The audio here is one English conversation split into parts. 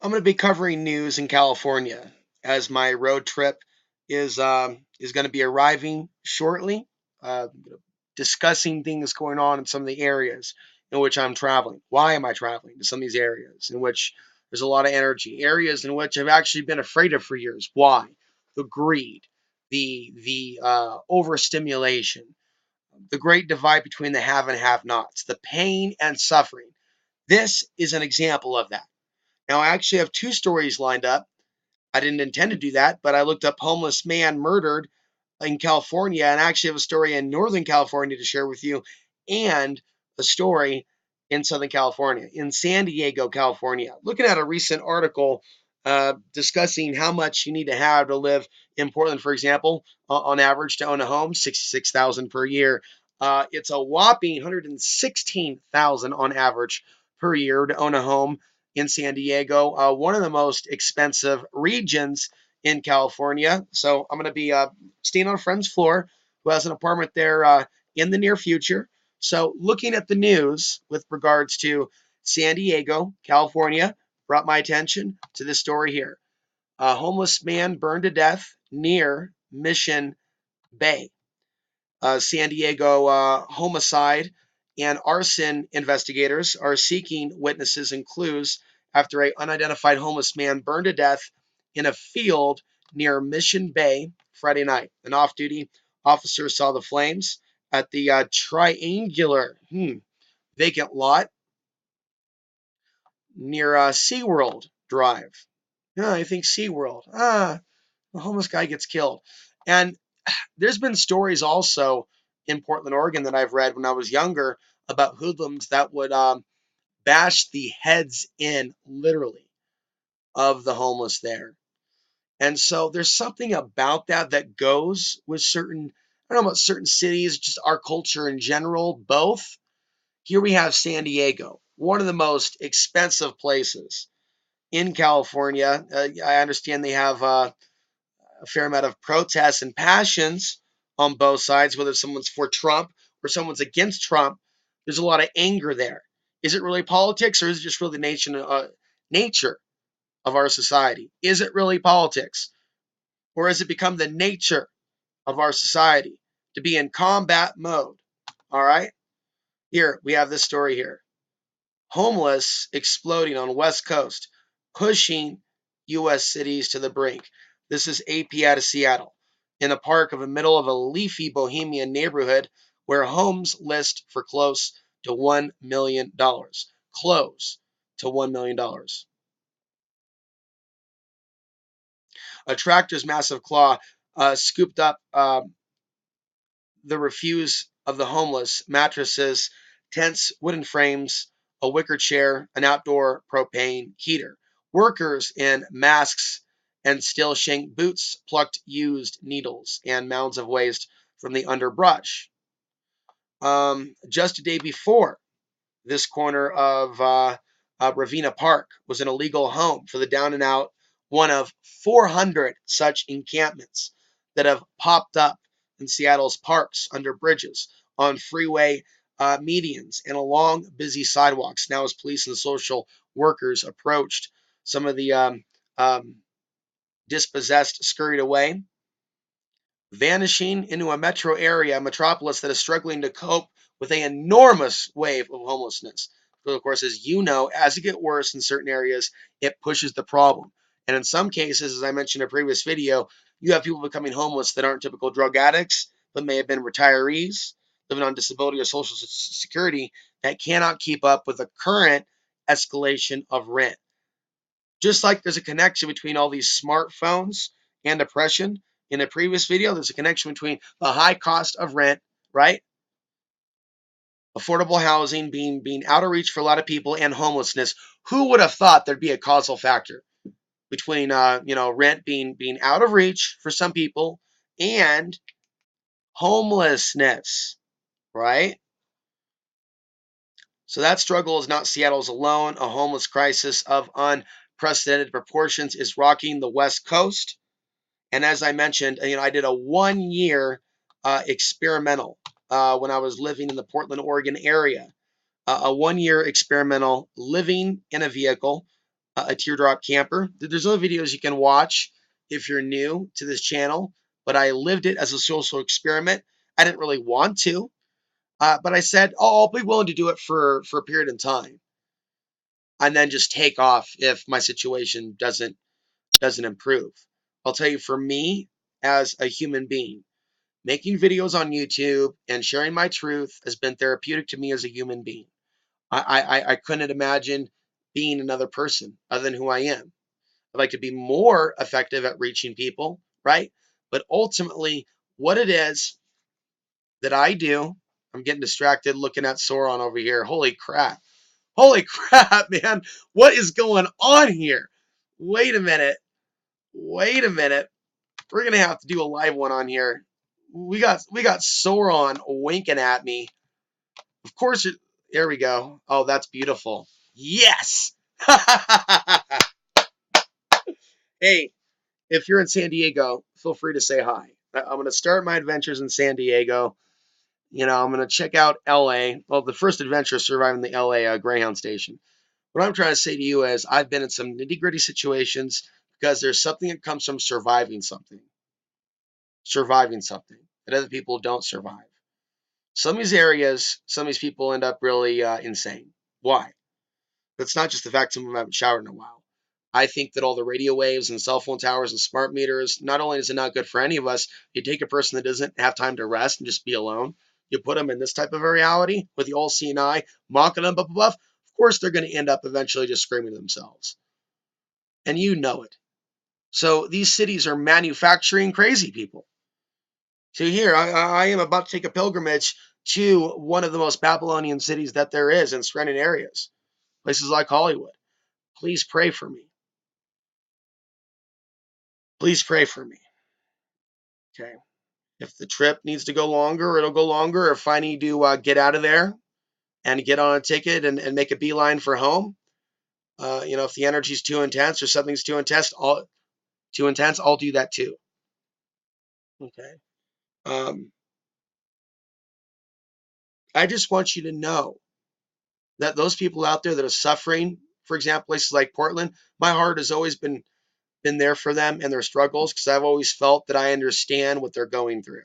I'm going to be covering news in California as my road trip is going to be arriving shortly. Uh, Discussing things going on in some of the areas in which I'm traveling. Why am I traveling to some of these areas in which there's a lot of energy? Areas in which I've actually been afraid of for years. Why? The greed, the overstimulation, the great divide between the have and have-nots, the pain and suffering. This is an example of that. Now, I actually have two stories lined up. I didn't intend to do that, but I looked up homeless man murdered in California, and I actually have a story in Northern California to share with you, and a story in Southern California, in San Diego, California. Looking at a recent article discussing how much you need to have to live in Portland, for example, on average to own a home, 66,000 per year. It's a whopping 116,000 on average per year to own a home in San Diego, one of the most expensive regions in California. So I'm going to be staying on a friend's floor who has an apartment there in the near future. So looking at the news with regards to San Diego, California, brought my attention to this story here. A homeless man burned to death near Mission Bay. San Diego homicide and arson investigators are seeking witnesses and clues after an unidentified homeless man burned to death in a field near Mission Bay Friday night. An off duty officer saw the flames at the triangular vacant lot near SeaWorld Drive. Yeah, I think SeaWorld. The homeless guy gets killed. And there's been stories also in Portland, Oregon that I've read when I was younger about hoodlums that would bash the heads in, literally, of the homeless there. And so there's something about that that goes with certain, I don't know about certain cities, just our culture in general, both. Here we have San Diego, one of the most expensive places in California. I understand they have a fair amount of protests and passions on both sides, whether someone's for Trump or someone's against Trump. There's a lot of anger there. Is it really politics, or is it just really the nature of our society? Is it really politics, or has it become the nature of our society to be in combat mode? All right. Here we have this story here. Homeless exploding on West Coast, pushing U.S. cities to the brink. This is AP out of Seattle, in a park of the middle of a leafy bohemian neighborhood where homes list for close to $1 million. Close to $1 million. A tractor's massive claw scooped up the refuse of the homeless, mattresses, tents, wooden frames, a wicker chair, an outdoor propane heater. Workers in masks and steel shank boots plucked used needles and mounds of waste from the underbrush. Just a day before, this corner of Ravina Park was an illegal home for the down and out, one of 400 such encampments that have popped up in Seattle's parks, under bridges, on freeway medians, and along busy sidewalks. Now, as police and social workers approached, some of the dispossessed scurried away, vanishing into a metro area, a metropolis that is struggling to cope with an enormous wave of homelessness. So, of course, as you know, as it gets worse in certain areas, it pushes the problem. And in some cases, as I mentioned in a previous video, you have people becoming homeless that aren't typical drug addicts, but may have been retirees, living on disability or social security, that cannot keep up with the current escalation of rent. Just like there's a connection between all these smartphones and depression, in a previous video, there's a connection between the high cost of rent, right? Affordable housing being out of reach for a lot of people, and homelessness. Who would have thought there'd be a causal factor between rent being out of reach for some people and homelessness, right? So that struggle is not Seattle's alone. A homeless crisis of unprecedented proportions is rocking the West Coast. And as I mentioned, I did a 1 year experimental when I was living in the Portland, Oregon area. A 1 year experimental living in a vehicle a teardrop camper. There's other videos you can watch if you're new to this channel, but I lived it as a social experiment. I didn't really want to, but I said, oh, I'll be willing to do it for a period of time, and then just take off if my situation doesn't improve. I'll tell you, for me as a human being, making videos on YouTube and sharing my truth has been therapeutic to me as a human being. I couldn't imagine being another person other than who I am. I'd like to be more effective at reaching people, right? But ultimately, what it is that I do, I'm getting distracted looking at Sauron over here. Holy crap. Holy crap, man. What is going on here? Wait a minute. Wait a minute. We're gonna have to do a live one on here. We got Sauron winking at me. Of course it, there we go. Oh, that's beautiful. Yes. Hey, if you're in San Diego, feel free to say hi. I'm going to start my adventures in San Diego. I'm going to check out LA. Well, the first adventure is surviving the LA Greyhound station. What I'm trying to say to you is I've been in some nitty gritty situations because there's something that comes from surviving something that other people don't survive. Some of these areas, some of these people end up really insane. Why? It's not just the fact some of them haven't showered in a while. I think that all the radio waves and cell phone towers and smart meters, not only is it not good for any of us, you take a person that doesn't have time to rest and just be alone, you put them in this type of a reality with the all seeing eye, mocking them, blah, blah, blah. Of course, they're going to end up eventually just screaming to themselves. And you know it. So these cities are manufacturing crazy people. So here, I am about to take a pilgrimage to one of the most Babylonian cities that there is in surrounding areas, places like Hollywood. Please pray for me. Please pray for me. Okay. If the trip needs to go longer, it'll go longer. If I need to get out of there and get on a ticket and make a beeline for home, if the energy's too intense or something's too intense, I'll do that too. Okay. Um, I just want you to know that those people out there that are suffering, for example, places like Portland, my heart has always been there for them and their struggles because I've always felt that I understand what they're going through.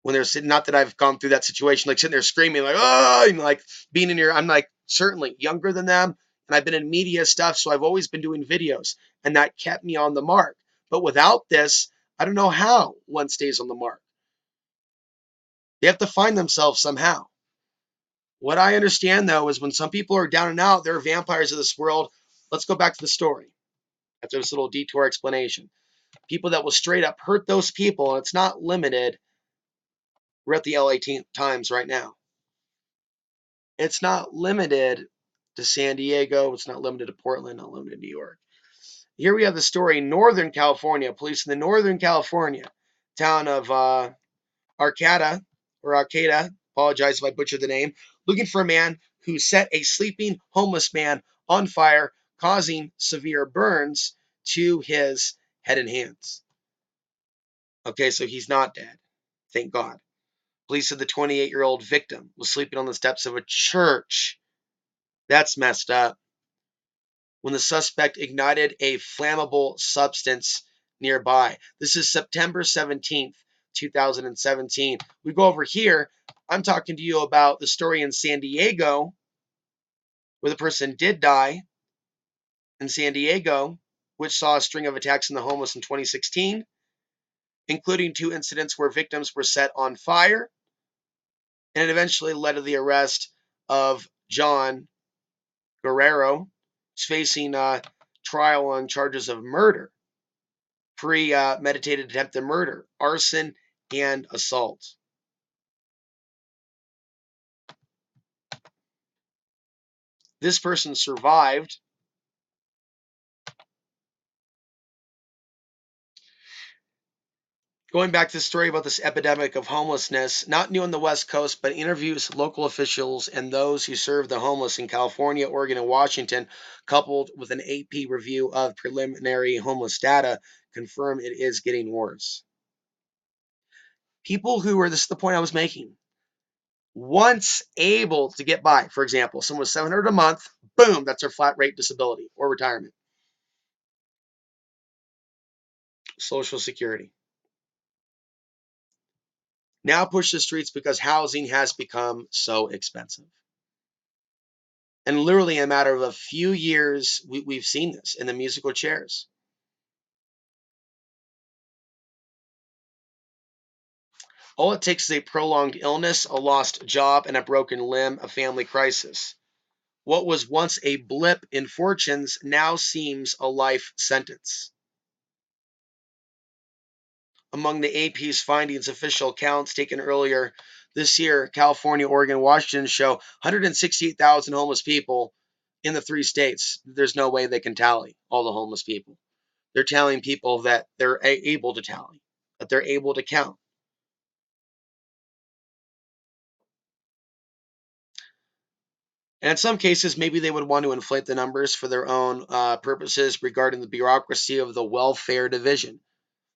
When they're sitting, not that I've gone through that situation, like sitting there screaming, like, oh, and like being in here, I'm like certainly younger than them. And I've been in media stuff. So I've always been doing videos and that kept me on the mark. But without this, I don't know how one stays on the mark. They have to find themselves somehow. What I understand though is when some people are down and out, they're vampires of this world. Let's go back to the story after this little detour explanation. People that will straight up hurt those people, and it's not limited. We're at the LA Times right now. It's not limited to San Diego. It's not limited to Portland, not limited to New York. Here we have the story in Northern California. Police in the Northern California town of Arcata, apologize if I butchered the name, looking for a man who set a sleeping homeless man on fire, causing severe burns to his head and hands. Okay, so he's not dead. Thank God. Police said the 28-year-old victim was sleeping on the steps of a church. That's messed up. When the suspect ignited a flammable substance nearby. This is September 17th, 2017. We go over here. I'm talking to you about the story in San Diego where the person did die in San Diego, which saw a string of attacks on the homeless in 2016, including 2 incidents where victims were set on fire, and it eventually led to the arrest of John Guerrero. He's facing trial on charges of murder, premeditated attempted murder, arson, and assault. This person survived. Going back to the story about this epidemic of homelessness, not new on the West Coast, but interviews local officials and those who serve the homeless in California, Oregon, and Washington, coupled with an AP review of preliminary homeless data, confirm it is getting worse. People who are, this is the point I was making, once able to get by. For example, someone with 700 a month, boom, that's their flat rate disability or retirement. Social Security. Now push the streets because housing has become so expensive. And literally, in a matter of a few years, we've seen this in the musical chairs. All it takes is a prolonged illness, a lost job, and a broken limb, a family crisis. What was once a blip in fortunes now seems a life sentence. Among the AP's findings, official accounts taken earlier this year, California, Oregon, Washington show 168,000 homeless people in the three states. There's no way they can tally all the homeless people. They're tallying people that they're able to tally, that they're able to count. And in some cases, maybe they would want to inflate the numbers for their own purposes regarding the bureaucracy of the welfare division.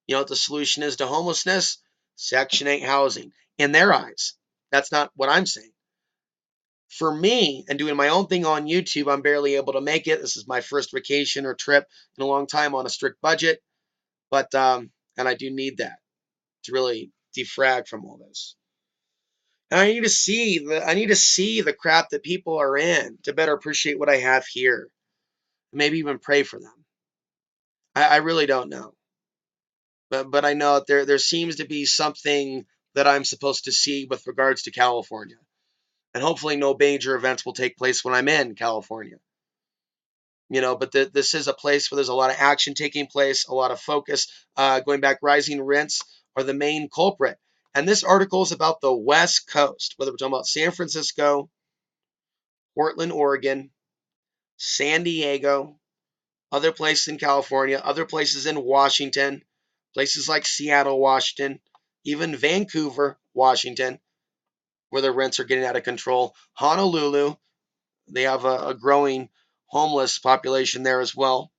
You know what the solution is to homelessness? Section 8 housing. In their eyes. That's not what I'm saying. For me, and doing my own thing on YouTube, I'm barely able to make it. This is my first vacation or trip in a long time on a strict budget. But, and I do need that to really defrag from all this. And I need to see the crap that people are in to better appreciate what I have here. Maybe even pray for them. I really don't know. But I know that there seems to be something that I'm supposed to see with regards to California. And hopefully no major events will take place when I'm in California. You know, but this is a place where there's a lot of action taking place, a lot of focus. Going back, rising rents are the main culprit. And this article is about the West Coast, whether we're talking about San Francisco, Portland, Oregon, San Diego, other places in California, other places in Washington, places like Seattle, Washington, even Vancouver, Washington, where the rents are getting out of control. Honolulu, they have a growing homeless population there as well.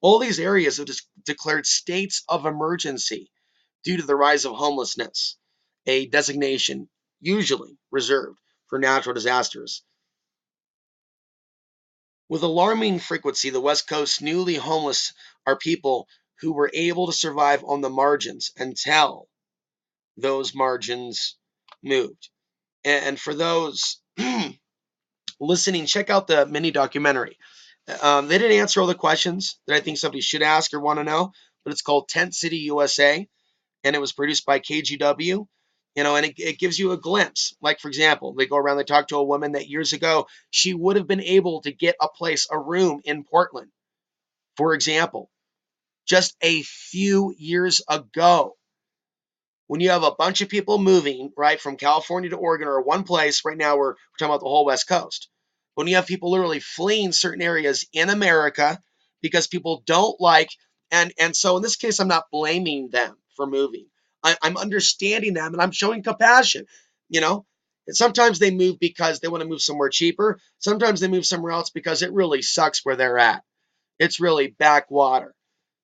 All these areas have declared states of emergency due to the rise of homelessness, a designation usually reserved for natural disasters. With alarming frequency, the West Coast's newly homeless are people who were able to survive on the margins until those margins moved. And for those listening, check out the mini documentary. They didn't answer all the questions that I think somebody should ask or want to know, but it's called Tent City USA, and it was produced by KGW. You know, and it gives you a glimpse. Like, for example, they go around, they talk to a woman that years ago, she would have been able to get a place, a room in Portland, for example, just a few years ago. When you have a bunch of people moving, right, from California to Oregon or one place, right now we're talking about the whole West Coast. When you have people literally fleeing certain areas in America because people don't like, and so in this case, I'm not blaming them for moving. I'm understanding them and I'm showing compassion, you know. And sometimes they move because they want to move somewhere cheaper. Sometimes they move somewhere else because it really sucks where they're at. It's really backwater.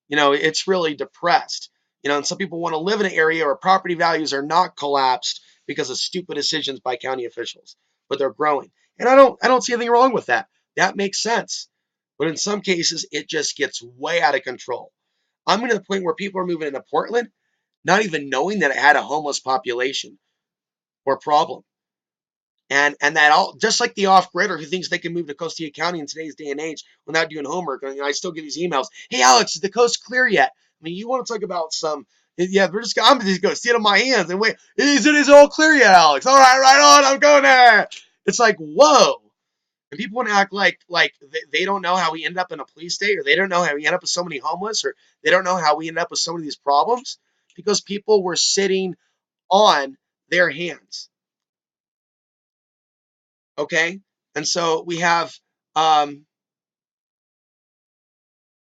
You know, it's really depressed. You know, and some people want to live in an area where property values are not collapsed because of stupid decisions by county officials, but they're growing. And I don't see anything wrong with that. That makes sense. But in some cases, it just gets way out of control. I'm to the point where people are moving into Portland, not even knowing that it had a homeless population or problem. And that all just like the off-gridder who thinks they can move to Costa County in today's day and age without doing homework. And I still get these emails. Hey Alex, is the coast clear yet? I mean, you want to talk about some? Yeah, I'm just going to see it on my hands and wait. Is all clear yet, Alex? All right, right on. I'm going there. It's like whoa. And people want to act like they don't know how we ended up in a police state, or they don't know how we ended up with so many homeless, or they don't know how we ended up with so many of these problems because people were sitting on their hands. Okay, and so we have um,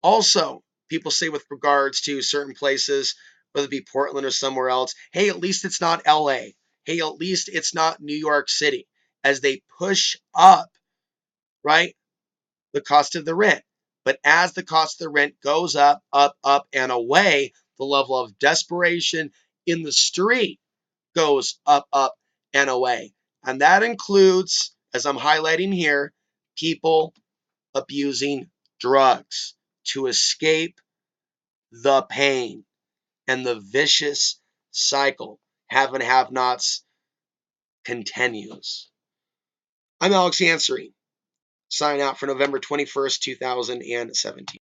also people say with regards to certain places, whether it be Portland or somewhere else, hey, at least it's not LA. Hey, at least it's not New York City, as they push up, right, the cost of the rent. But as the cost of the rent goes up, up, up, and away, the level of desperation in the street goes up, up, and away. And that includes, as I'm highlighting here, people abusing drugs to escape the pain and the vicious cycle. Have and have nots continues. I'm Alex Ansary, signing out for November 21st, 2017.